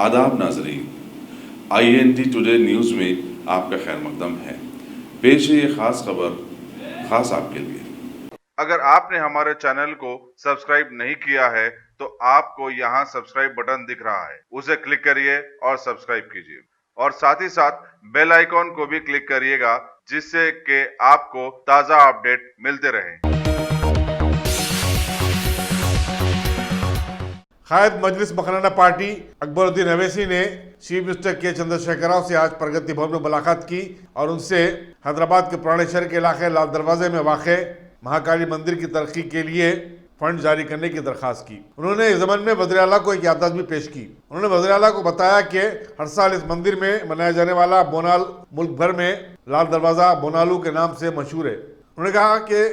आदाब नाजरीन, INT today news में आपका खैर मकदम है। पेश है ये खास खबर खास आपके लिए। अगर आपने हमारे चैनल को सब्सक्राइब नहीं किया है तो आपको यहाँ सब्सक्राइब बटन दिख रहा है, उसे क्लिक करिए और सब्सक्राइब कीजिए और साथ ही साथ बेल आइकॉन को भी क्लिक करिएगा, जिससे कि आपको ताज़ा अपडेट मिलते रहें। कायद मजलिस मखराना पार्टी अकबरुद्दीन अवैसी ने चीफ मिनिस्टर के चंद्रशेखर राव से आज प्रगति भवन में मुलाकात की और उनसे हैदराबाद के पुराने शहर के इलाके लाल दरवाजे में वाक़े महाकाली मंदिर की तरक्की के लिए फंड जारी करने की दरखास्त की। उन्होंने इस ज़मन में वज़ीर आला को एक याददाश्त भी पेश की। उन्होंने वज़ीर आला को बताया कि हर साल इस मंदिर में मनाया जाने वाला बोनाल मुल्क भर में लाल दरवाज़ा बोनालू के नाम से मशहूर है। उन्होंने कहा कि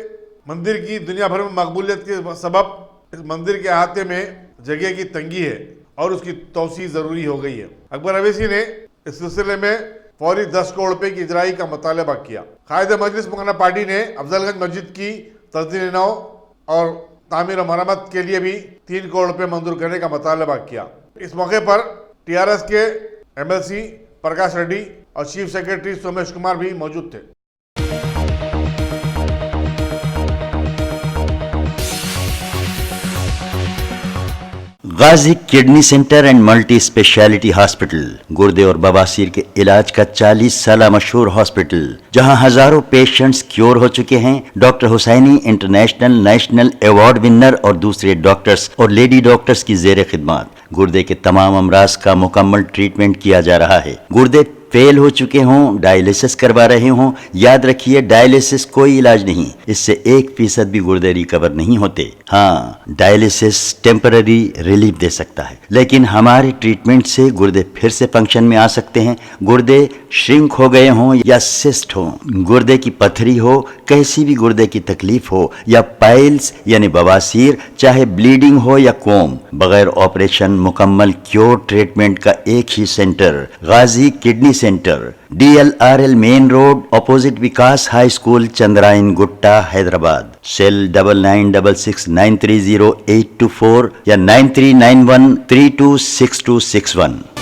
मंदिर की दुनिया भर में मकबूलियत के सबब इस मंदिर के अहाते में जगह की तंगी है और उसकी तोसी ज़रूरी हो गई है। अकबर अवैसी ने इस सिलसिले में फौरी 10 करोड़ रुपए की इजराई का मुतालबा किया। कायद मजलिस मखराना पार्टी ने अफजलगंज मस्जिद की तजदीद नौ और तामीर और मरम्मत के लिए भी 3 करोड़ रुपए मंजूर करने का मुतालबा किया। इस मौके पर TRS के MLC प्रकाश रेड्डी और चीफ सेक्रेटरी सोमेश कुमार भी मौजूद थे। Ghazi kidney centre and multi speciality hospital, गुर्दे और बवासीर के इलाज का 40 साल मशहूर हॉस्पिटल, जहां हजारों पेशेंट्स क्योर हो चुके हैं। Doctor Husaini international national award winner और दूसरे डॉक्टर्स और लेडी डॉक्टर्स की जेर खिदमत गुर्दे के तमाम अमराज का मुकम्मल ट्रीटमेंट किया जा रहा है। गुर्दे फेल हो चुके हों, डायलिसिस करवा रहे हों, याद रखिए डायलिसिस कोई इलाज नहीं, इससे 1% भी गुर्दे रिकवर नहीं होते। हाँ, डायलिसिस टेम्पररी रिलीफ दे सकता है, लेकिन हमारे ट्रीटमेंट से गुर्दे फिर से फंक्शन में आ सकते हैं। गुर्दे श्रिंक हो गए हों या सिस्ट हो, गुर्दे की पथरी हो, कैसी भी गुर्दे की तकलीफ हो या पाइल्स यानी बवासीर, चाहे ब्लीडिंग हो या कोम, बगैर ऑपरेशन मुकम्मल क्योर ट्रीटमेंट का एक ही centre, Ghazi kidney centre, DLRL main road, opposite Vikas high school, Chandrayan Gutta, Hyderabad. Cell 9966930824 या 9391326261।